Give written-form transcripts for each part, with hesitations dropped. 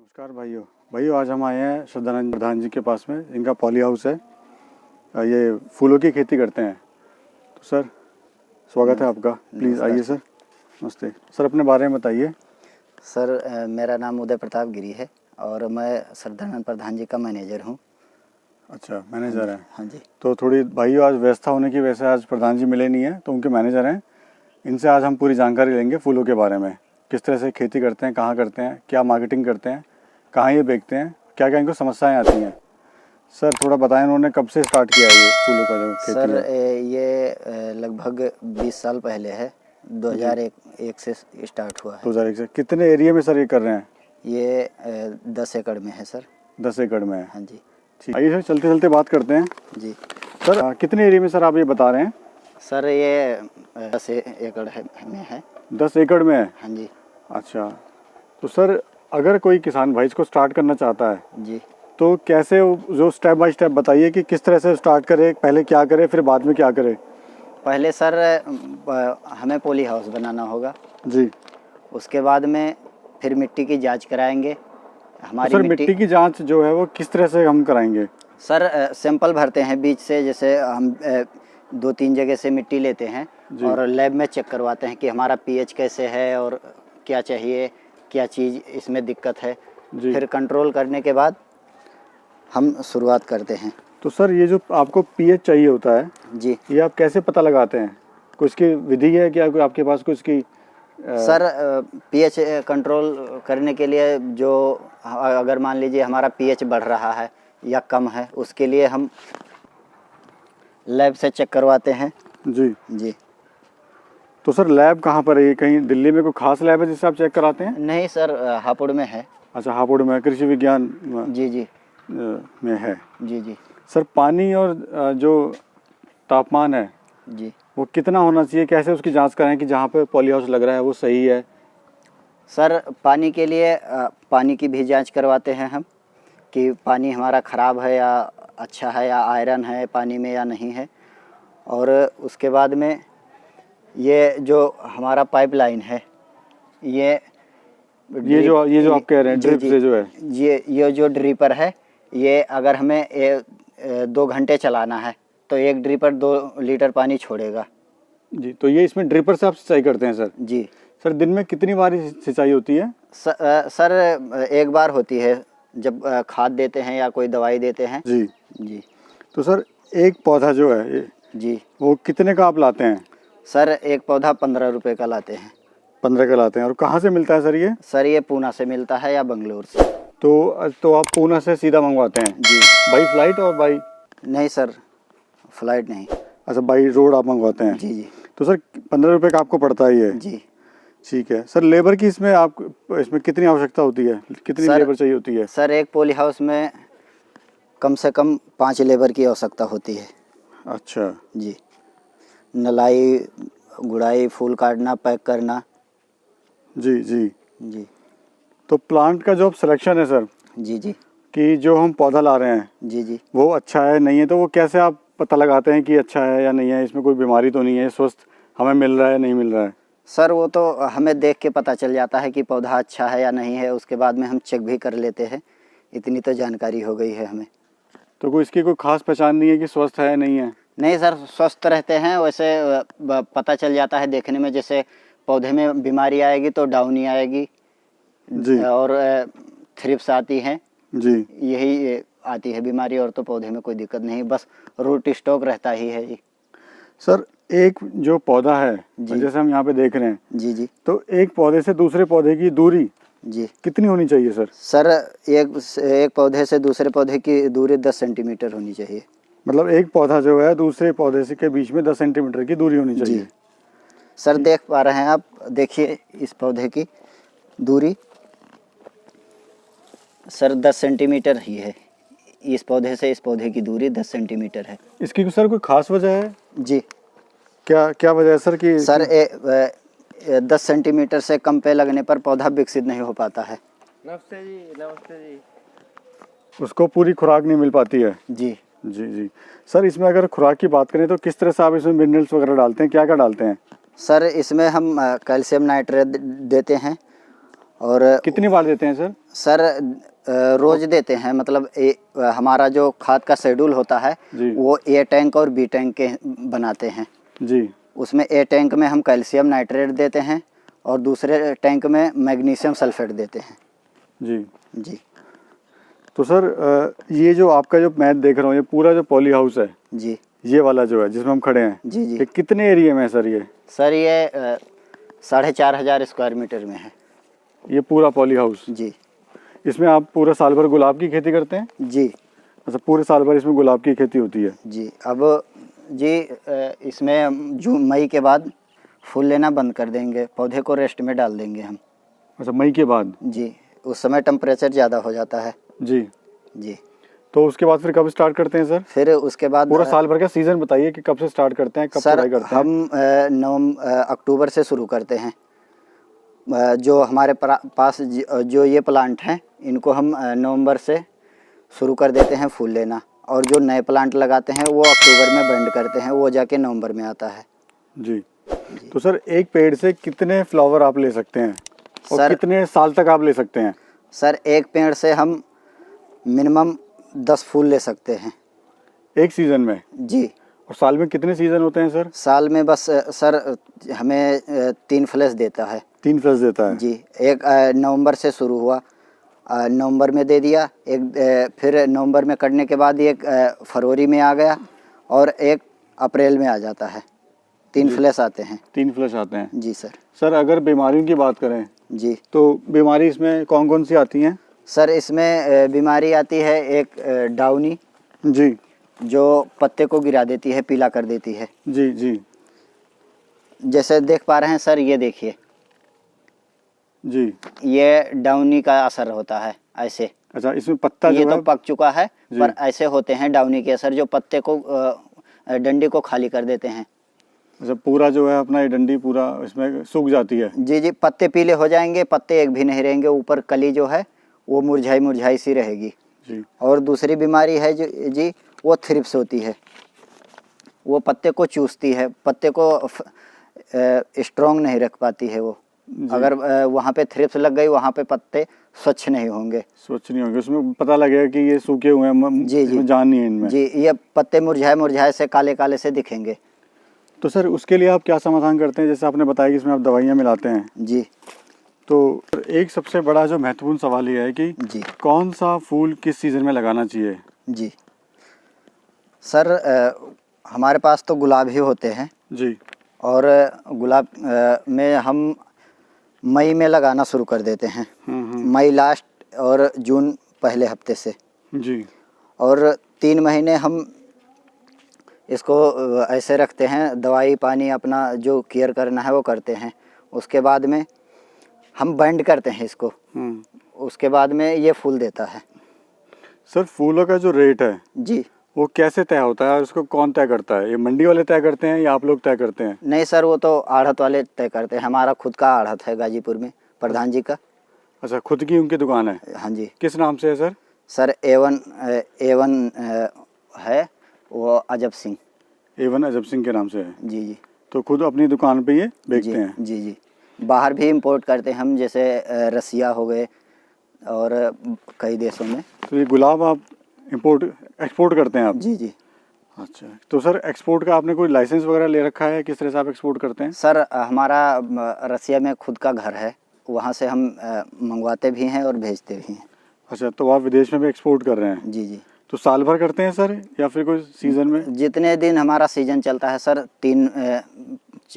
नमस्कार भाइयों आज हम आए हैं श्रद्धानंद प्रधान जी के पास में। इनका पॉली हाउस है, ये फूलों की खेती करते हैं। तो सर स्वागत है आपका, प्लीज़ आइए सर। नमस्ते सर, अपने बारे में बताइए। सर मेरा नाम उदय प्रताप गिरी है और मैं श्रद्धानंद प्रधान जी का मैनेजर हूँ। अच्छा, मैनेजर हैं। हाँ जी। तो थोड़ी भाइयों आज व्यवस्था होने की वजह से आज प्रधान जी मिले नहीं हैं, तो उनके मैनेजर हैं। इनसे आज हम पूरी जानकारी लेंगे फूलों के बारे में, किस तरह से खेती करते हैं, कहाँ करते हैं, क्या मार्केटिंग करते हैं, कहाँ ये बेचते हैं, क्या क्या इनको समस्याएं आती हैं। सर थोड़ा बताएं, उन्होंने कब से स्टार्ट किया ये फूलों का जो खेती सर है? ये लगभग 20 साल पहले है, 2001 से स्टार्ट हुआ है। 2001 से। कितने एरिया में सर ये कर रहे हैं? ये 10 एकड़ में है सर। 10 एकड़ में है। हाँ जी। ठीक, आइए सर चलते चलते बात करते हैं। जी सर कितने एरिया में सर आप ये बता रहे हैं? सर ये 10 एकड़ में है। 10 एकड़ में है। हाँ जी। अच्छा, तो सर अगर कोई किसान भाई इसको स्टार्ट करना चाहता है जी तो कैसे, जो स्टेप बाय स्टेप बताइए कि किस तरह से स्टार्ट करे, पहले क्या करे फिर बाद में क्या करे। पहले सर हमें पॉली हाउस बनाना होगा जी। उसके बाद में फिर मिट्टी की जांच कराएंगे। हमारी तो सर मिट्टी की जांच जो है वो किस तरह से हम कराएंगे? सर सैंपल भरते हैं बीज से, जैसे हम 2-3 जगह से मिट्टी लेते हैं और लैब में चेक करवाते हैं कि हमारा पीएच कैसे है और क्या चाहिए, क्या चीज़ इसमें दिक्कत है। फिर कंट्रोल करने के बाद हम शुरुआत करते हैं। तो सर ये जो आपको पीएच चाहिए होता है जी, ये आप कैसे पता लगाते हैं? कुछ की विधि है क्या, कोई आपके पास कुछ की? सर पीएच कंट्रोल करने के लिए जो, अगर मान लीजिए हमारा पीएच बढ़ रहा है या कम है, उसके लिए हम लैब से चेक करवाते हैं। जी जी। तो सर लैब कहाँ पर है? ये कहीं दिल्ली में कोई खास लैब है जिससे आप चेक कराते हैं? नहीं सर, हापुड़ में है। अच्छा, हापुड़ में कृषि विज्ञान जी जी में है। जी जी सर पानी और जो तापमान है जी। वो कितना होना चाहिए, कैसे उसकी जांच करें कि जहाँ पे पॉली हाउस लग रहा है वो सही है? सर पानी के लिए पानी की भी जांच करवाते हैं हम कि पानी हमारा ख़राब है या अच्छा है, या आयरन है पानी में या नहीं है। और उसके बाद में ये जो हमारा पाइपलाइन है, ये जो आप कह रहे हैं ड्रिप से जो है, ये जो ड्रिपर है, ये अगर हमें 2 घंटे चलाना है तो एक ड्रिपर 2 लीटर पानी छोड़ेगा। जी। तो ये इसमें ड्रिपर से आप सिंचाई करते हैं सर? जी। सर दिन में कितनी बार सिंचाई होती है? सर एक बार होती है जब खाद देते हैं या कोई दवाई देते हैं। जी जी। तो सर एक पौधा जो है जी वो कितने का आप लाते हैं? सर एक पौधा 15 रुपए का लाते हैं। 15 का लाते हैं। और कहाँ से मिलता है सर ये? सर ये पूना से मिलता है या बंगलोर से। तो आप पूना से सीधा मंगवाते हैं? जी। बाई फ्लाइट और बाई? नहीं सर, फ्लाइट नहीं। अच्छा, बाई रोड आप मंगवाते हैं? जी जी। तो सर 15 रुपये का आपको पड़ता है ये? जी। ठीक है सर। लेबर की इसमें कितनी आवश्यकता होती है, कितनी लेबर चाहिए होती है? सर एक पॉली हाउस में कम से कम 5 लेबर की आवश्यकता होती है। अच्छा जी। नलाई, गुड़ाई, फूल काटना, पैक करना। जी जी जी तो प्लांट का जो सिलेक्शन है सर, जी जी कि जो हम पौधा ला रहे हैं जी जी। वो अच्छा है नहीं है, तो वो कैसे आप पता लगाते हैं कि अच्छा है या नहीं है, इसमें कोई बीमारी तो नहीं है, स्वस्थ हमें मिल रहा है नहीं मिल रहा है? सर वो तो हमें देख के पता चल जाता है कि पौधा अच्छा है या नहीं है, उसके बाद में हम चेक भी कर लेते हैं। इतनी तो जानकारी हो गई है हमें। तो कोई इसकी कोई खास पहचान नहीं है कि स्वस्थ है नहीं है? नहीं सर, स्वस्थ रहते हैं वैसे, पता चल जाता है देखने में। जैसे पौधे में बीमारी आएगी तो डाउनी आएगी जी। और थ्रिप्स आती हैं। जी। यही आती है बीमारी, और तो पौधे में कोई दिक्कत नहीं, बस रूट स्टॉक रहता ही है जी। सर एक जो पौधा है जी। जैसे हम यहाँ पे देख रहे हैं, जी जी तो एक पौधे से दूसरे पौधे की दूरी जी। कितनी होनी चाहिए सर? सर एक पौधे से दूसरे पौधे की दूरी 10 सेंटीमीटर होनी चाहिए। मतलब एक पौधा जो है दूसरे पौधे से के बीच में 10 सेंटीमीटर की दूरी होनी चाहिए? जी। सर देख पा रहे हैं आप, देखिए इस पौधे की दूरी सर 10 सेंटीमीटर ही है। इस पौधे से इस पौधे की दूरी 10 सेंटीमीटर है। इसकी सर कोई खास वजह है? जी। क्या क्या वजह है सर कि सर 10 सेंटीमीटर से कम पे लगने पर पौधा विकसित नहीं हो पाता है। नमस्ते जी, नमस्ते जी। उसको पूरी खुराक नहीं मिल पाती है? जी जी जी। सर इसमें अगर खुराक की बात करें तो किस तरह से आप इसमें मिनरल्स वगैरह डालते हैं, क्या क्या डालते हैं? सर इसमें हम कैल्शियम नाइट्रेट देते हैं और कितनी बार देते हैं सर? सर रोज देते हैं, मतलब हमारा जो खाद का शेड्यूल होता है जी। वो ए टैंक और बी टैंक के बनाते हैं जी। उसमें ए टैंक में हम कैल्शियम नाइट्रेट देते हैं और दूसरे टैंक में मैग्नीशियम सल्फेट देते हैं। जी। जी तो सर ये जो आपका जो मैं देख रहा हूँ, ये पूरा जो पॉली हाउस है, जी ये वाला जो है जिसमें हम खड़े हैं, जी जी ये कितने एरिया में है सर? ये 4,500 स्क्वायर मीटर में है। ये पूरा पॉली हाउस, जी इसमें आप पूरा साल भर गुलाब की खेती करते हैं? जी अच्छा, पूरे साल भर इसमें गुलाब की खेती होती है? जी। अब जी इसमें जून मई के बाद फूल लेना बंद कर देंगे, पौधे को रेस्ट में डाल देंगे हम। अच्छा, मई के बाद? जी, उस समय टेम्परेचर ज़्यादा हो जाता है। जी जी। तो उसके बाद फिर कब स्टार्ट करते हैं सर? फिर उसके बाद पूरा साल भर का सीजन बताइए कि कब से स्टार्ट करते हैं, कब सर चढ़ाई करते हैं? हम अक्टूबर से शुरू करते हैं। जो हमारे पास जो ये प्लांट हैं इनको हम नवंबर से शुरू कर देते हैं फूल लेना, और जो नए प्लांट लगाते हैं वो अक्टूबर में बेंड करते हैं, वो जाके नवंबर में आता है। जी। तो सर एक पेड़ से कितने फ्लावर आप ले सकते हैं और सर कितने साल तक आप ले सकते हैं? सर एक पेड़ से हम मिनिमम 10 फूल ले सकते हैं एक सीज़न में? जी। और साल में कितने सीज़न होते हैं सर? साल में बस सर हमें 3 फ्लैश देता है। 3 फ्लश देता है? जी। एक नवंबर से शुरू हुआ, नवंबर में दे दिया एक, फिर नवंबर में कटने के बाद एक फरवरी में आ गया और एक अप्रैल में आ जाता है। 3 फ्लैश आते हैं। 3 फ्लश आते हैं? जी सर। सर अगर बीमारियों की बात करें जी तो बीमारी इसमें कौन कौन सी आती हैं? सर इसमें बीमारी आती है एक डाउनी, जी जो पत्ते को गिरा देती है, पीला कर देती है। जी जी जैसे देख पा रहे हैं सर, ये देखिए, जी। ये डाउनी का असर होता है ऐसे। अच्छा, इसमें पत्ता ये जो तो है पक चुका है, जी। पर ऐसे होते हैं डाउनी के असर, जो पत्ते को डंडी को खाली कर देते हैं। अच्छा, पूरा जो है अपना ये डंडी पूरा इसमें सूख जाती है? जी जी। पत्ते पीले हो जाएंगे, पत्ते एक भी नहीं रहेंगे, ऊपर कली जो है वो मुरझाई मुरझाई सी रहेगी। जी। और दूसरी बीमारी है जो जी, वो थ्रिप्स होती है, वो पत्ते को चूसती है, पत्ते को स्ट्रॉन्ग नहीं रख पाती है वो। अगर वहाँ पे थ्रिप्स लग गई, वहाँ पे पत्ते स्वच्छ नहीं होंगे। स्वच्छ नहीं होंगे, उसमें पता लगेगा कि ये सूखे हुए हैं, जी जी। जान नहीं है इनमें। जी, ये पत्ते मुरझाए मुरझाए से काले काले से दिखेंगे। तो सर उसके लिए आप क्या समाधान करते हैं? जैसे आपने बताया कि इसमें आप दवाइयाँ मिलाते हैं, जी तो एक सबसे बड़ा जो महत्वपूर्ण सवाल ये है कि जी कौन सा फूल किस सीज़न में लगाना चाहिए? जी। सर हमारे पास तो गुलाब ही होते हैं जी। और गुलाब में हम मई में लगाना शुरू कर देते हैं। मई लास्ट और जून पहले हफ्ते से। जी। और 3 महीने हम इसको ऐसे रखते हैं, दवाई पानी अपना जो केयर करना है वो करते हैं। उसके बाद में हम बाइंड करते हैं इसको, उसके बाद में ये फूल देता है। सर फूलों का जो रेट है जी। वो कैसे तय होता है और उसको कौन तय करता है? ये मंडी वाले तय करते हैं या आप लोग तय करते हैं? नहीं सर, वो तो आढ़त वाले तय करते हैं। हमारा खुद का आढ़त है गाजीपुर में, प्रधान जी का। अच्छा, खुद की उनकी दुकान है? हाँ जी। किस नाम से है सर? सर A1 है वो, अजब सिंह। A1 अजब सिंह के नाम से है? जी जी। तो खुद अपनी दुकान पे ये बेचते जी, हैं? जी जी। बाहर भी इंपोर्ट करते हैं हम, जैसे रसिया हो गए और कई देशों में। तो ये गुलाब आप एक्सपोर्ट करते हैं आप? जी जी। अच्छा, तो सर एक्सपोर्ट का आपने कोई लाइसेंस वगैरह ले रखा है? किस तरह से आप एक्सपोर्ट करते हैं? सर हमारा रसिया में खुद का घर है, वहाँ से हम मंगवाते भी हैं और भेजते भी हैं। अच्छा, तो आप विदेश में भी एक्सपोर्ट कर रहे हैं? जी जी। तो साल भर करते हैं सर या फिर कोई सीज़न में? जितने दिन हमारा सीजन चलता है सर,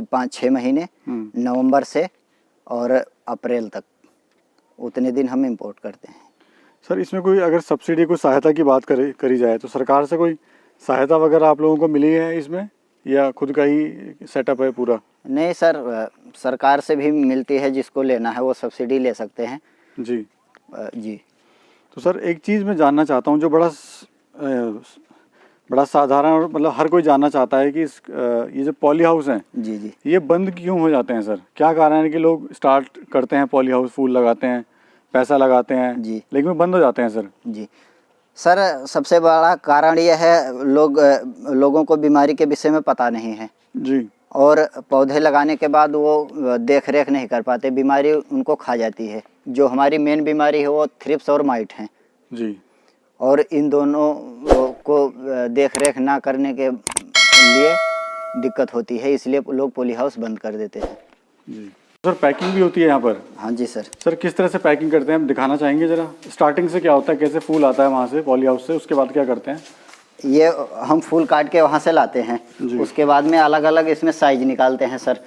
5-6 महीने, नवंबर से और अप्रैल तक, उतने दिन हम इंपोर्ट करते हैं। सर इसमें कोई अगर सब्सिडी कोई सहायता की बात करी जाए तो सरकार से कोई सहायता वगैरह आप लोगों को मिली है इसमें, या खुद का ही सेटअप है पूरा? नहीं सर, सरकार से भी मिलती है, जिसको लेना है वो सब्सिडी ले सकते हैं। जी जी। तो सर एक चीज़ मैं जानना चाहता हूँ जो बड़ा साधारण और मतलब हर कोई जानना चाहता है कि ये जो पॉली हाउस हैं जी जी। ये बंद क्यों हो जाते हैं सर? क्या कारण है कि लोग स्टार्ट करते हैं पॉली हाउस, फूल लगाते हैं, पैसा लगाते हैं जी, लेकिन वो बंद हो जाते हैं सर? जी सर, सबसे बड़ा कारण यह है, लोगों को बीमारी के विषय में पता नहीं है जी। और पौधे लगाने के बाद वो देख रेख नहीं कर पाते, बीमारी उनको खा जाती है जो हमारी मेन बीमारी है वो थ्रिप्स और माइट हैं, जी और इन दोनों को देख रेख ना करने के लिए दिक्कत होती है, इसलिए लोग पॉली हाउस बंद कर देते हैं। जी सर, पैकिंग भी होती है यहाँ पर? हाँ जी सर। सर किस तरह से पैकिंग करते हैं, हम दिखाना चाहेंगे ज़रा। स्टार्टिंग से क्या होता है, कैसे फूल आता है वहाँ से पॉली हाउस से, उसके बाद क्या करते हैं? ये हम फूल काट के वहाँ से लाते हैं, उसके बाद में अलग अलग इसमें साइज निकालते हैं सर।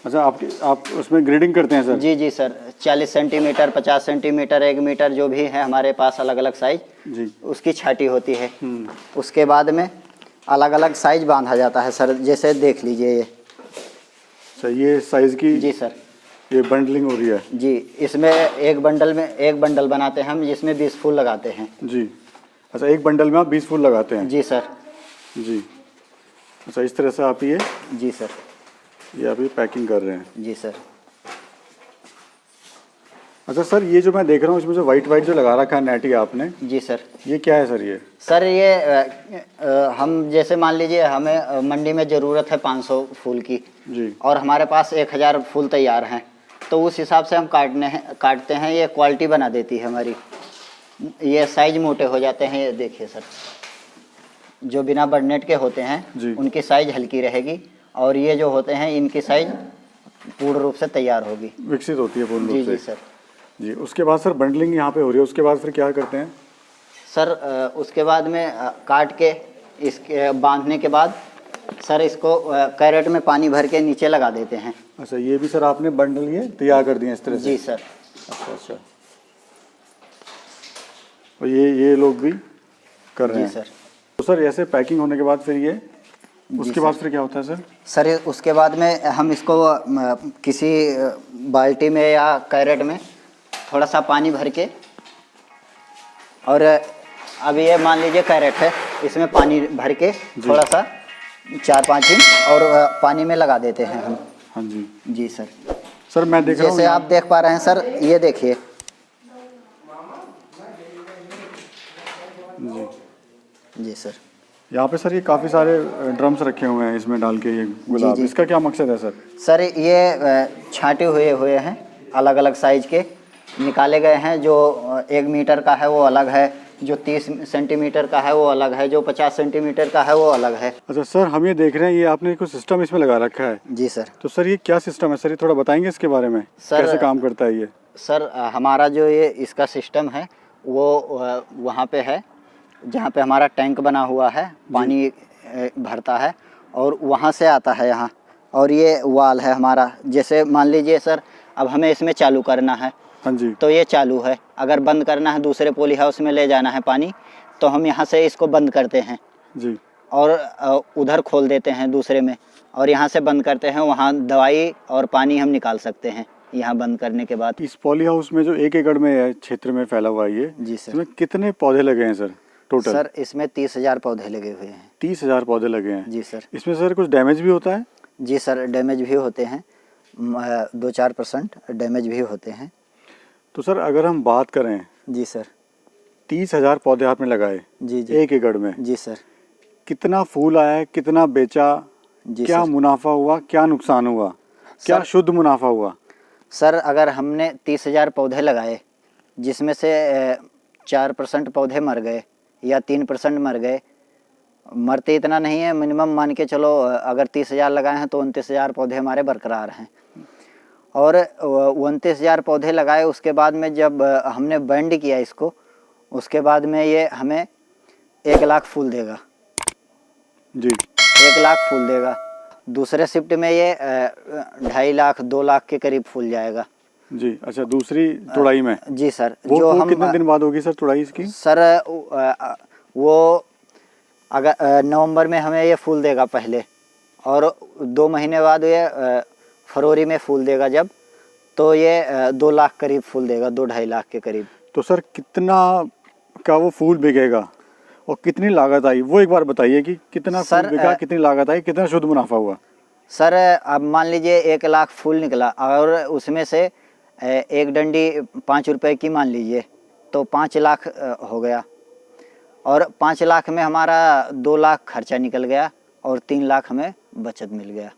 अच्छा, आप उसमें ग्रेडिंग करते हैं सर? जी जी सर, 40 सेंटीमीटर, 50 सेंटीमीटर, 1 मीटर, जो भी है हमारे पास अलग अलग साइज, जी उसकी छाटी होती है। उसके बाद में अलग अलग साइज बांधा जाता है सर, जैसे देख लीजिए ये। अच्छा, ये साइज़ की जी सर, ये बंडलिंग हो रही है? जी, इसमें एक बंडल बनाते हैं हम, जिसमें 20 फूल लगाते हैं। जी। अच्छा, एक बंडल में आप 20 फूल लगाते हैं? जी सर। जी। अच्छा, इस तरह से आप ये जी सर। ये अभी पैकिंग कर रहे हैं? जी सर। अच्छा सर, ये जो मैं देख रहा हूँ इसमें जो वाइट जो लगा रखा है नेट, ये आपने? जी सर। ये क्या है सर ये? सर ये हम जैसे मान लीजिए हमें मंडी में ज़रूरत है 500 फूल की, जी और हमारे पास 1000 फूल तैयार हैं, तो उस हिसाब से हम काटते हैं। ये क्वालिटी बना देती है हमारी। ये साइज मोटे हो जाते हैं, ये देखिए सर, जो बिना बर्नेट के होते हैं उनकी साइज हल्की रहेगी, और ये जो होते हैं इनकी साइज पूर्ण रूप से तैयार होगी, विकसित होती है पूर्ण रूप जी से? जी सर। जी, उसके बाद सर बंडलिंग यहाँ पे हो रही है, उसके बाद फिर क्या करते हैं? सर उसके बाद में काट के इसके बांधने के बाद सर इसको कैरेट में पानी भर के नीचे लगा देते हैं। अच्छा, ये भी सर आपने बंडल ये तैयार कर दिए इस तरह से? जी सर। अच्छा अच्छा, और ये लोग भी कर रहे जी हैं? सर। तो सर ऐसे पैकिंग होने के बाद फिर ये उसके बाद सर। फिर क्या होता है सर? सर उसके बाद में हम इसको किसी बाल्टी में या कैरेट में थोड़ा सा पानी भर के, और अब ये मान लीजिए कैरेट है, इसमें पानी भर के थोड़ा सा 4-5 इंच और पानी में लगा देते हैं हम। हाँ जी। जी सर। सर मैं देख रहा हूँ जैसे आप देख पा रहे हैं सर, ये देखिए। जी जी सर। यहाँ पे सर ये काफ़ी सारे ड्रम्स रखे हुए हैं, इसमें डाल के ये गुलाब, जी। इसका क्या मकसद है सर? सर ये छांटे हुए हैं, अलग अलग साइज के निकाले गए हैं। जो 1 मीटर का है वो अलग है, जो 30 सेंटीमीटर का है वो अलग है, जो 50 सेंटीमीटर का है वो अलग है। अच्छा सर, हम ये देख रहे हैं ये आपने कुछ सिस्टम इसमें लगा रखा है? जी सर। तो सर ये क्या सिस्टम है सर, ये थोड़ा बताएंगे इसके बारे में? सर, कैसे काम करता है ये? सर हमारा जो ये इसका सिस्टम है वो वहाँ पे है जहाँ पे हमारा टैंक बना हुआ है, पानी भरता है और वहाँ से आता है यहाँ, और ये वाल है हमारा। जैसे मान लीजिए सर, अब हमें इसमें चालू करना है, हाँ जी, तो ये चालू है। अगर बंद करना है, दूसरे पॉली हाउस में ले जाना है पानी, तो हम यहाँ से इसको बंद करते हैं जी, और उधर खोल देते हैं दूसरे में, और यहाँ से बंद करते हैं। वहाँ दवाई और पानी हम निकाल सकते हैं यहाँ बंद करने के बाद। इस पॉली हाउस में जो 1 एकड़ में है क्षेत्र में फैला हुआ है ये, जी सर। इसमें कितने पौधे लगे हैं सर टोटल? सर इसमें 30,000 पौधे लगे हुए हैं। 30,000 पौधे लगे हैं? जी सर। इसमें सर कुछ डैमेज भी होता है? जी सर, डैमेज भी होते हैं, 2-4% डैमेज भी होते हैं। तो सर अगर हम बात करें, जी सर। 30,000 पौधे आपने लगाए जी जी। 1 एकड़ में, जी सर। कितना फूल आया, कितना बेचा, जी क्या सर। मुनाफा हुआ, क्या नुकसान हुआ, क्या शुद्ध मुनाफा हुआ? सर अगर हमने 30,000 पौधे लगाए, जिसमें से 4% पौधे मर गए या 3% मर गए, मरते इतना नहीं है, मिनिमम मान के चलो अगर 30,000 लगाए हैं तो 29,000 पौधे हमारे बरकरार हैं। और 29,000 पौधे लगाए, उसके बाद में जब हमने बैंड किया इसको, उसके बाद में ये हमें 1 लाख फूल देगा। जी, 1 लाख फूल देगा। दूसरे शिफ्ट में ये 2.5 लाख 2 लाख के करीब फूल जाएगा। जी। अच्छा, दूसरी तुड़ाई में? जी सर। वो कितने दिन बाद होगी सर तुड़ाई इसकी? सर वो अगर नवंबर में हमें ये फूल देगा पहले, और 2 महीने बाद ये फरवरी में फूल देगा जब, तो ये 2 लाख करीब फूल देगा, 2-2.5 लाख के करीब। तो सर कितना का वो फूल बिकेगा और कितनी लागत आई, वो एक बार बताइए कि कितना फूल बिका, कितनी लागत आई, कितना शुद्ध मुनाफा हुआ? सर अब मान लीजिए 1 लाख फूल निकला, और उसमें से एक डंडी 5 रुपए की मान लीजिए, तो 5 लाख हो गया, और 5 लाख में हमारा 2 लाख खर्चा निकल गया और 3 लाख हमें बचत मिल गया।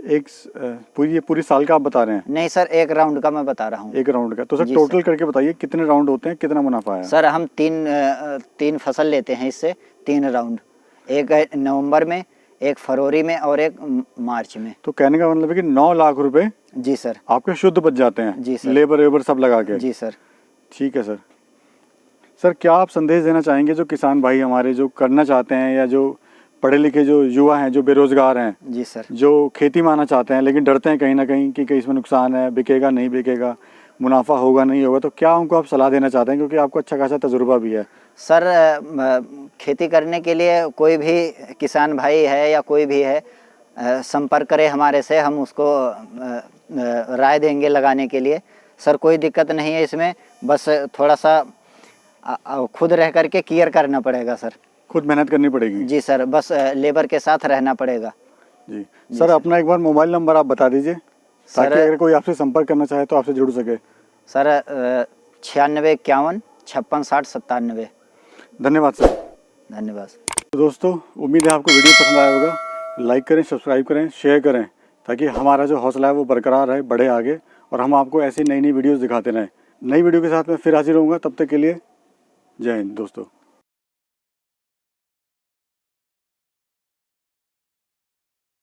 ये पूरी साल का आप बता रहे हैं? नहीं सर, एक राउंड का मैं बता रहा हूँ। एक राउंड का। तो सर जी टोटल करके बताइए कितने राउंड होते हैं, कितना मुनाफा है? सर हम तीन फसल लेते हैं इससे, 3 राउंड। एक है नवंबर में, एक फरवरी में और एक मार्च में। तो कहने का मतलब है कि 9 लाख रुपए जी सर। आपके शुद्ध बच जाते हैं? जी सर। लेबर वेबर सब लगा के? जी सर। ठीक है सर। सर क्या आप संदेश देना चाहेंगे जो किसान भाई हमारे जो करना चाहते हैं, या जो पढ़े लिखे जो युवा हैं, जो बेरोजगार हैं, जी सर। जो खेती में आना चाहते हैं लेकिन डरते हैं कहीं ना कहीं कि कहीं इसमें नुकसान है, बिकेगा नहीं बिकेगा, मुनाफा होगा नहीं होगा, तो क्या उनको आप सलाह देना चाहते हैं, क्योंकि आपको अच्छा खासा तजुर्बा भी है? सर खेती करने के लिए कोई भी किसान भाई है या कोई भी है, संपर्क करे हमारे से, हम उसको राय देंगे लगाने के लिए। सर कोई दिक्कत नहीं है इसमें, बस थोड़ा सा खुद रह करके केयर करना पड़ेगा सर। खुद मेहनत करनी पड़ेगी? जी सर, बस लेबर के साथ रहना पड़ेगा। जी सर, अपना एक बार मोबाइल नंबर आप बता दीजिए ताकि अगर कोई आपसे संपर्क करना चाहे तो आपसे जुड़ सके। सर 96 51 56 60 97। धन्यवाद सर। धन्यवाद। तो दोस्तों, उम्मीद है आपको वीडियो पसंद आया होगा। लाइक करें, सब्सक्राइब करें, शेयर करें, ताकि हमारा जो हौसला है वो बरकरार रहे, बढ़े आगे, और हम आपको ऐसी नई नई वीडियोस दिखाते रहें। नई वीडियो के साथ मैं फिर हाजिर होऊंगा। तब तक के लिए जय हिंद दोस्तों।